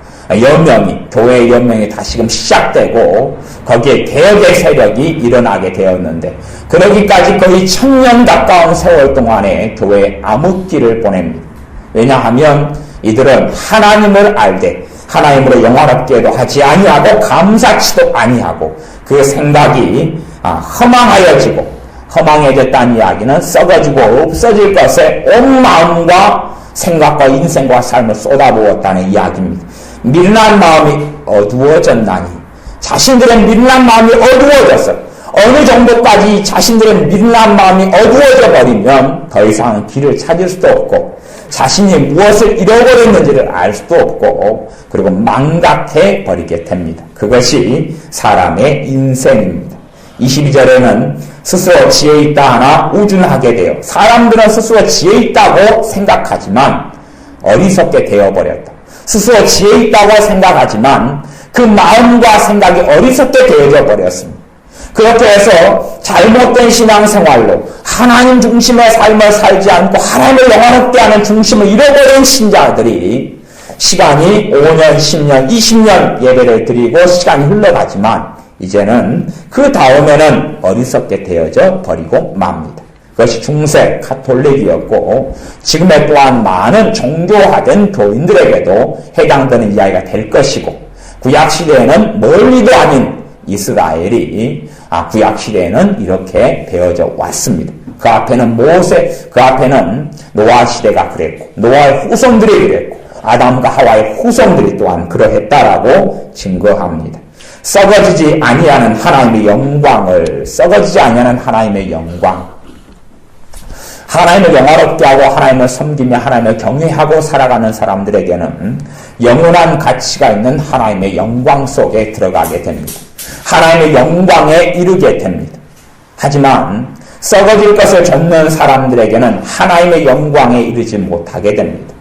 교회의 연명이 다시금 시작되고 거기에 개혁의 세력이 일어나게 되었는데, 그러기까지 거의 1000년 가까운 세월 동안에 교회의 암흑기를 보냅니다. 왜냐하면 이들은 하나님을 알되 하나님으로 영화롭게도 하지 아니하고 감사치도 아니하고 그 생각이 허망하여지고, 허망해졌다는 이야기는 썩어지고 없어질 것에 온 마음과 생각과 인생과 삶을 쏟아부었다는 이야기입니다. 미련한 마음이 어두워졌나니, 자신들의 미련한 마음이 어두워져서 어느 정도까지 자신들의 미련한 마음이 어두워져 버리면 더 이상 길을 찾을 수도 없고 자신이 무엇을 잃어버렸는지를 알 수도 없고 그리고 망각해 버리게 됩니다. 그것이 사람의 인생입니다. 22절에는 스스로 지혜 있다 하나 우준하게 되어 사람들은 스스로 지혜 있다고 생각하지만 어리석게 되어버렸다. 스스로 지혜 있다고 생각하지만 그 마음과 생각이 어리석게 되어져 버렸습니다. 그렇게 해서 잘못된 신앙생활로 하나님 중심의 삶을 살지 않고 하나님을 영원롭게 하는 중심을 잃어버린 신자들이 시간이 5년, 10년, 20년 예배를 드리고 시간이 흘러가지만 이제는 그 다음에는 어리석게 되어져 버리고 맙니다. 그것이 중세 카톨릭이었고 지금의 또한 많은 종교화된 교인들에게도 해당되는 이야기가 될 것이고 구약시대에는 멀리도 아닌 이스라엘이 구약시대에는 이렇게 되어져 왔습니다. 그 앞에는 그 앞에는 노아 시대가 그랬고 나의 후손들이 그랬고 아담과 하와의 후손들이 또한 그러했다라고 증거합니다. 썩어지지 아니하는 하나님의 영광을 썩어지지 아니하는 하나님의 영광 하나님을 영화롭게 하고 하나님을 섬기며 하나님을 경외하고 살아가는 사람들에게는 영원한 가치가 있는 하나님의 영광 속에 들어가게 됩니다. 하나님의 영광에 이르게 됩니다. 하지만 썩어질 것을 좇는 사람들에게는 하나님의 영광에 이르지 못하게 됩니다.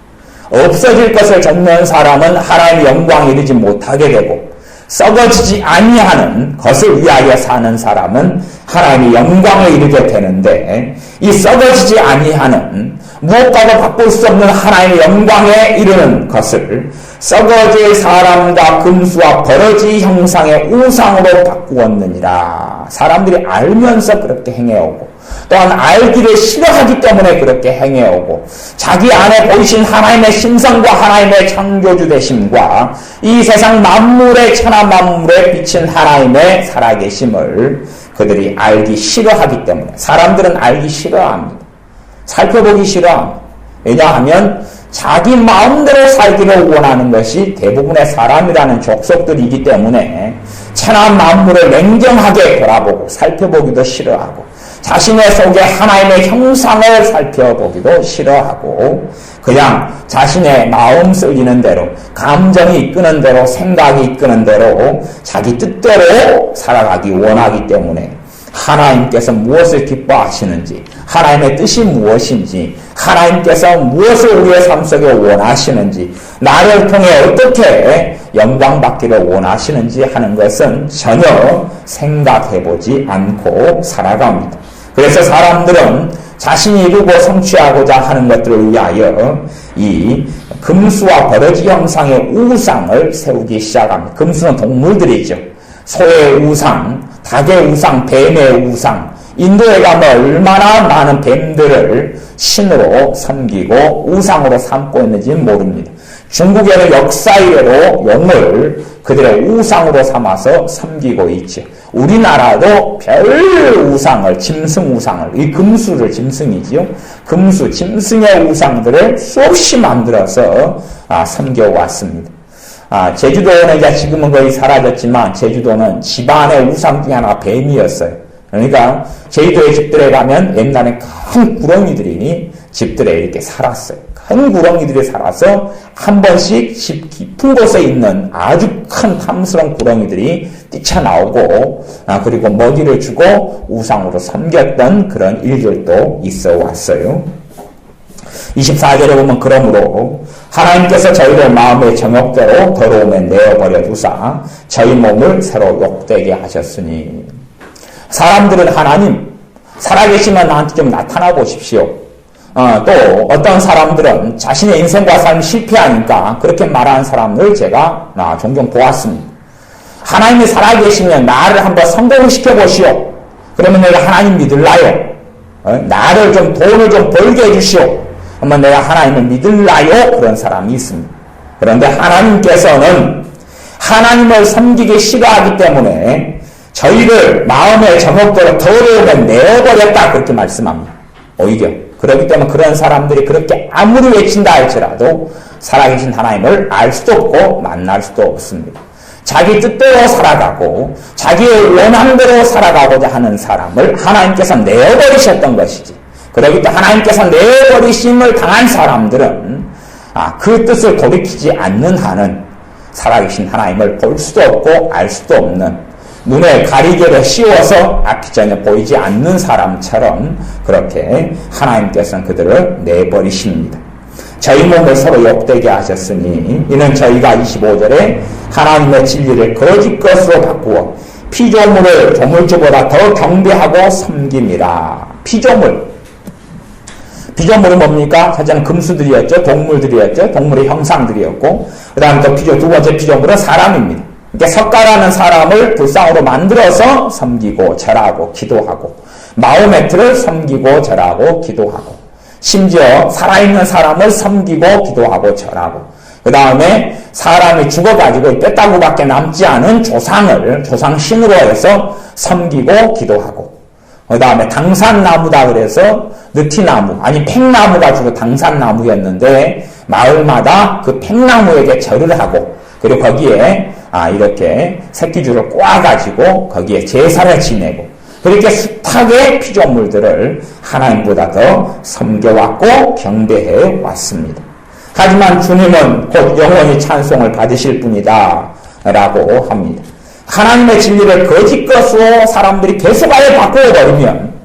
없어질 것을 좇는 사람은 하나님의 영광에 이르지 못하게 되고 썩어지지 아니하는 것을 위하여 사는 사람은 하나님의 영광에 이르게 되는데 이 썩어지지 아니하는 무엇과도 바꿀 수 없는 하나님의 영광에 이르는 것을 썩어질 사람과 금수와 버러지 형상의 우상으로 바꾸었느니라. 사람들이 알면서 그렇게 행해오고 또한 알기를 싫어하기 때문에 그렇게 행해오고 자기 안에 보이신 하나님의 신성과 하나님의 창조주 되심과 이 세상 만물의 천하 만물에 비친 하나님의 살아계심을 그들이 알기 싫어하기 때문에 사람들은 알기 싫어합니다. 살펴보기 싫어합니다. 왜냐하면 자기 마음대로 살기를 원하는 것이 대부분의 사람이라는 족속들이기 때문에 천하 만물을 냉정하게 돌아보고 살펴보기도 싫어하고 자신의 속에 하나님의 형상을 살펴보기도 싫어하고 그냥 자신의 마음 쓰이는 대로 감정이 이끄는 대로 생각이 이끄는 대로 자기 뜻대로 살아가기 원하기 때문에 하나님께서 무엇을 기뻐하시는지 하나님의 뜻이 무엇인지 하나님께서 무엇을 우리의 삶 속에 원하시는지 나를 통해 어떻게 영광받기를 원하시는지 하는 것은 전혀 생각해보지 않고 살아갑니다. 그래서 사람들은 자신이 이루고 성취하고자 하는 것들을 위하여 이 금수와 버러지 형상의 우상을 세우기 시작합니다. 금수는 동물들이죠. 소의 우상, 닭의 우상, 뱀의 우상, 인도에 가면 얼마나 많은 뱀들을 신으로 섬기고 우상으로 삼고 있는지는 모릅니다. 중국에는 역사 이래로 용을 그들의 우상으로 삼아서 섬기고 있죠. 우리나라도 별 우상을, 짐승 우상을, 이 금수를 짐승이지요. 금수, 짐승의 우상들을 수없이 만들어서 섬겨왔습니다. 제주도는 이제 지금은 거의 사라졌지만 제주도는 집안의 우상 중에 하나가 뱀이었어요. 그러니까 제주도의 집들에 가면 옛날에 큰 구렁이들이 집들에 이렇게 살았어요. 큰 구렁이들이 살아서 한 번씩 집 깊은 곳에 있는 아주 큰 탐스러운 구렁이들이 뛰쳐나오고 그리고 먹이를 주고 우상으로 섬겼던 그런 일들도 있어 왔어요. 24절에 보면 그러므로 하나님께서 저희를 마음의 정욕대로 더러움에 내어버려 두사 저희 몸을 새로 욕되게 하셨으니 사람들은 하나님 살아계시면 나한테 좀 나타나 보십시오. 또 어떤 사람들은 자신의 인생과 삶이 실패하니까 그렇게 말하는 사람을 제가 종종 보았습니다. 하나님이 살아계시면 나를 한번 성공을 시켜보시오. 그러면 내가 하나님 믿을라요. 나를 좀 돈을 좀 벌게 해주시오. 그러면 내가 하나님을 믿을라요. 그런 사람이 있습니다. 그런데 하나님께서는 하나님을 섬기기 싫어하기 때문에 저희를 마음의 정욕대로 더러움에 내어버렸다 그렇게 말씀합니다. 오히려 그렇기 때문에 그런 사람들이 그렇게 아무리 외친다 할지라도 살아계신 하나님을 알 수도 없고 만날 수도 없습니다. 자기 뜻대로 살아가고 자기의 원함대로 살아가고자 하는 사람을 하나님께서 내어버리셨던 것이지. 그러기 때문에 하나님께서 내어버리심을 당한 사람들은 그 뜻을 돌이키지 않는 한은 살아계신 하나님을 볼 수도 없고 알 수도 없는, 눈에 가리개를 씌워서 앞이 전혀 보이지 않는 사람처럼 그렇게 하나님께서는 그들을 내버리십니다. 저희 몸을 서로 욕되게 하셨으니 이는 저희가 25절에 하나님의 진리를 거짓 것으로 바꾸어 피조물을 조물주보다 더 경배하고 섬김이라. 피조물은 뭡니까? 사실은 금수들이었죠. 동물들이었죠. 동물의 형상들이었고, 그 다음 또 두 번째 피조물은 사람입니다. 그러니까 석가라는 사람을 불상으로 만들어서 섬기고 절하고 기도하고, 마호메트를 섬기고 절하고 기도하고, 심지어 살아있는 사람을 섬기고 기도하고 절하고, 그 다음에 사람이 죽어가지고 뼈다구밖에 남지 않은 조상신으로 해서 섬기고 기도하고, 그 다음에 당산나무다 그래서 느티나무, 아니 팽나무가 주로 당산나무였는데 마을마다 그 팽나무에게 절을 하고, 그리고 거기에 이렇게 새끼줄을 꼬아가지고 거기에 제사를 지내고, 그렇게 숱하게 피조물들을 하나님보다 더 섬겨왔고 경배해 왔습니다. 하지만 주님은 곧 영원히 찬송을 받으실 분이다 라고 합니다. 하나님의 진리를 거짓 것으로 사람들이 계속하여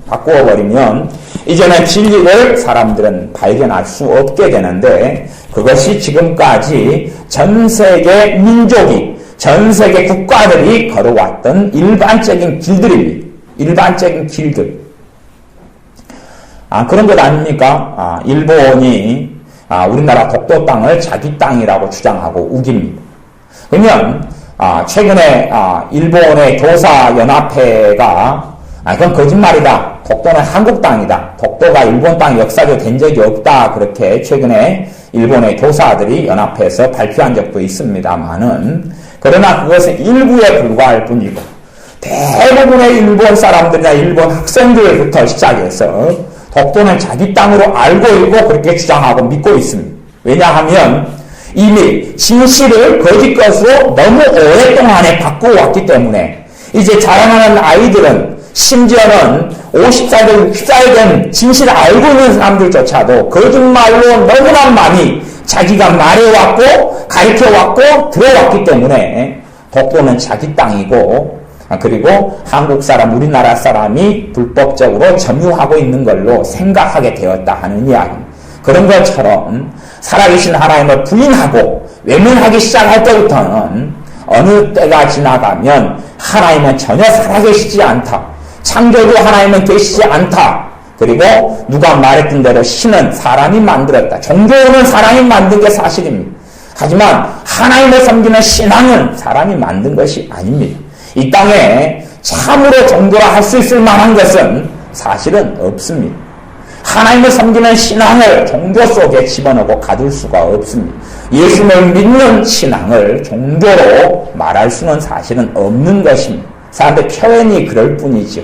바꾸어버리면 이제는 진리를 사람들은 발견할 수 없게 되는데, 그것이 지금까지 전 세계 민족이, 전 세계 국가들이 걸어왔던 일반적인 길들입니다. 일반적인 길들. 그런 것 아닙니까? 일본이 우리나라 독도 땅을 자기 땅이라고 주장하고 우깁니다. 그러면 최근에 일본의 교사연합회가 그건 거짓말이다. 독도는 한국 땅이다. 독도가 일본 땅 역사적으로 된 적이 없다. 그렇게 최근에 일본의 교사들이 연합해서 발표한 적도 있습니다만은, 그러나 그것은 일부에 불과할 뿐이고 대부분의 일본 사람들이나 일본 학생들부터 시작해서 독도는 자기 땅으로 알고 있고 그렇게 주장하고 믿고 있습니다. 왜냐하면 이미 진실을 거짓 것으로 너무 오랫동안에 바꾸어왔기 때문에 이제 자라나는 아이들은, 심지어는 50살, 60살 된 진실을 알고 있는 사람들조차도 거짓말로 너무나 많이 자기가 말해왔고 가르쳐왔고 들어왔기 때문에 독도는 자기 땅이고, 그리고 한국 사람, 우리나라 사람이 불법적으로 점유하고 있는 걸로 생각하게 되었다 하는 이야기입니다. 그런 것처럼 살아계신 하나님을 부인하고 외면하기 시작할 때부터는 어느 때가 지나가면 하나님은 전혀 살아계시지 않다. 창조주 하나님은 계시지 않다. 그리고 누가 말했던 대로 신은 사람이 만들었다. 종교는 사람이 만든 게 사실입니다. 하지만 하나님을 섬기는 신앙은 사람이 만든 것이 아닙니다. 이 땅에 참으로 종교라 할 수 있을 만한 것은 사실은 없습니다. 하나님을 섬기는 신앙을 종교 속에 집어넣고 가둘 수가 없습니다. 예수를 믿는 신앙을 종교로 말할 수는 사실은 없는 것입니다. 사람들 표현이 그럴 뿐이죠.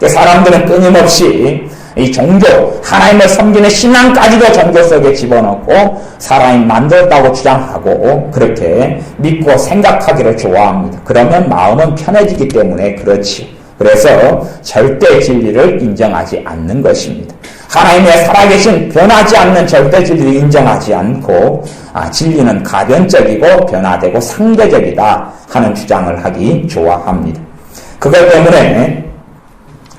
사람들은 끊임없이 이 종교, 하나님을 섬기는 신앙까지도 종교 속에 집어넣고 사람이 만들었다고 주장하고 그렇게 믿고 생각하기를 좋아합니다. 그러면 마음은 편해지기 때문에 그렇지. 그래서 절대 진리를 인정하지 않는 것입니다. 하나님의 살아계신 변하지 않는 절대 진리를 인정하지 않고 진리는 가변적이고 변화되고 상대적이다 하는 주장을 하기 좋아합니다. 그것 때문에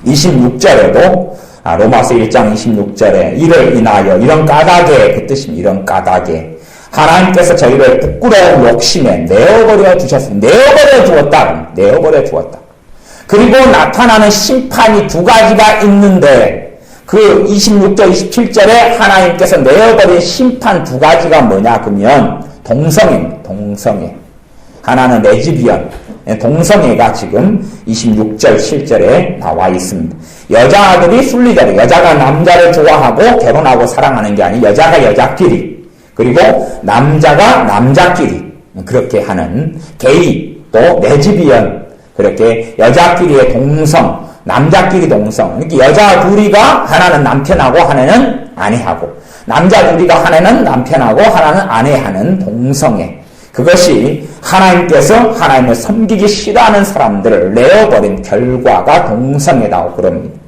26절에도 로마서 1장 26절에 이를 인하여, 이런 까닭에, 그 뜻입니다. 이런 까닭에 하나님께서 저희를 부끄러운 욕심에 내어버려 주셨습니다. 내어버려 주었다. 그리고 나타나는 심판이 두 가지가 있는데 그 26절, 27절에 하나님께서 내어버린 심판 두 가지가 뭐냐 그러면 동성애입니다. 동성애. 하나는 레즈비언, 동성애가 지금 26절, 7절에 나와 있습니다. 여자들이 순리대로, 여자가 남자를 좋아하고 결혼하고 사랑하는 게 아니고 여자가 여자끼리, 그리고 남자가 남자끼리 그렇게 하는 게이, 또 레즈비언, 그렇게 여자끼리의 동성, 남자끼리 동성. 이렇게 여자 둘이가 하나는 남편하고 하나는 아내하고, 남자 둘이가 하나는 남편하고 하나는 아내하는 동성애. 그것이 하나님께서 하나님을 섬기기 싫어하는 사람들을 내어버린 결과가 동성애라고 그럽니다.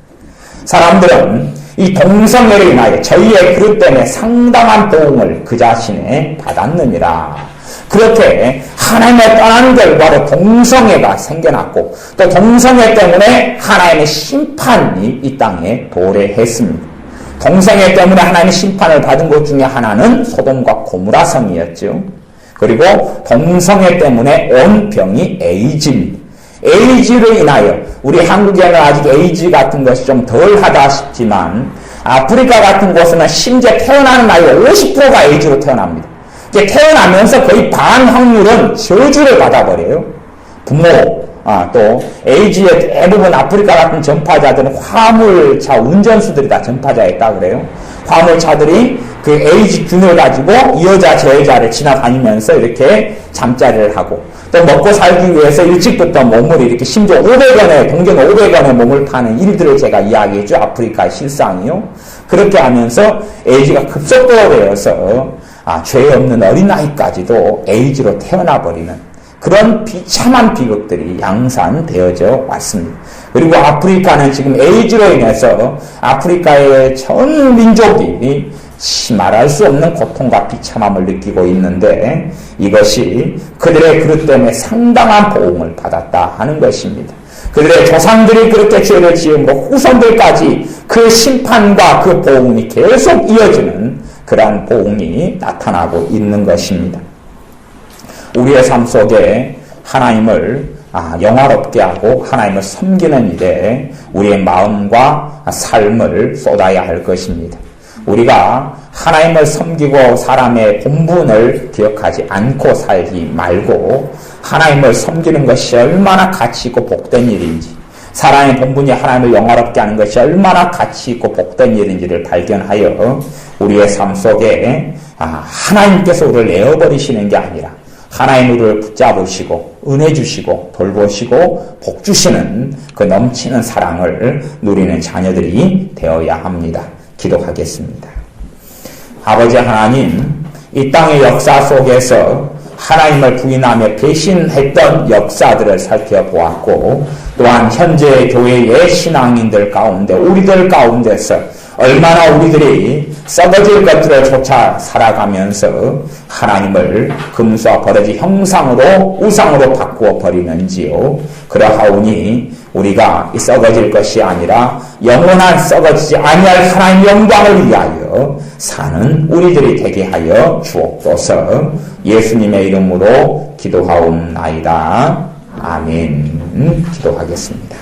사람들은 이 동성애로 인하여 저희의 그릇 때문에 상당한 도움을 그 자신에 받았느니라. 그렇게 하나님을 떠난 결과로 동성애가 생겨났고 또 동성애 때문에 하나님의 심판이 이 땅에 도래했습니다. 동성애 때문에 하나님의 심판을 받은 것 중에 하나는 소돔과 고모라 성이었죠. 그리고 동성애 때문에 온 병이 에이즈입니다. 에이즈로 인하여 우리 한국에는 아직 에이즈 같은 것이 좀 덜하다 싶지만 아프리카 같은 곳은 심지어 태어나는 아이가 50%가 에이즈로 태어납니다. 이게 태어나면서 거의 반 확률은 저주를 받아버려요. 부모, 또 에이즈의 대부분 아프리카 같은 전파자들은 화물차 운전수들이 다 전파자였다 그래요. 화물차들이 그 에이즈균을 가지고 이 여자 저 여자를 지나다니면서 이렇게 잠자리를 하고 또 먹고 살기 위해서 일찍부터 몸을 이렇게 심지어 500원에 동전 500원에 몸을 파는 일들을 제가 이야기했죠. 아프리카의 실상이요. 그렇게 하면서 에이즈가 급속도로 되어서 죄 없는 어린아이까지도 에이즈로 태어나버리는 그런 비참한 비극들이 양산되어져 왔습니다. 그리고 아프리카는 지금 에이즈로 인해서 아프리카의 전 민족이 말할 수 없는 고통과 비참함을 느끼고 있는데 이것이 그들의 그릇 때문에 상당한 보응을 받았다 하는 것입니다. 그들의 조상들이 그렇게 죄를 지음으로 후손들까지 그 심판과 그 보응이 계속 이어지는 그러한 보응이 나타나고 있는 것입니다. 우리의 삶 속에 하나님을 영화롭게 하고 하나님을 섬기는 일에 우리의 마음과 삶을 쏟아야 할 것입니다. 우리가 하나님을 섬기고 사람의 본분을 기억하지 않고 살지 말고 하나님을 섬기는 것이 얼마나 가치 있고 복된 일인지 사람의 본분이 하나님을 영화롭게 하는 것이 얼마나 가치 있고 복된 일인지를 발견하여 우리의 삶 속에 하나님께서 우리를 내어버리시는 게 아니라 하나님 우리를 붙잡으시고 은혜 주시고 돌보시고 복 주시는 그 넘치는 사랑을 누리는 자녀들이 되어야 합니다. 기도하겠습니다. 아버지 하나님, 이 땅의 역사 속에서 하나님을 부인하며 배신했던 역사들을 살펴보았고 또한 현재 교회의 신앙인들 가운데 우리들 가운데서 얼마나 우리들이 썩어질 것들을 쫓아 살아가면서 하나님을 금수와 버러지 형상으로 우상으로 바꾸어 버리는지요. 그러하오니 우리가 이 썩어질 것이 아니라 영원한 썩어지지 아니할 하나님의 영광을 위하여 사는 우리들이 되게 하여 주옵소서. 예수님의 이름으로 기도하옵나이다. 아멘. 기도하겠습니다.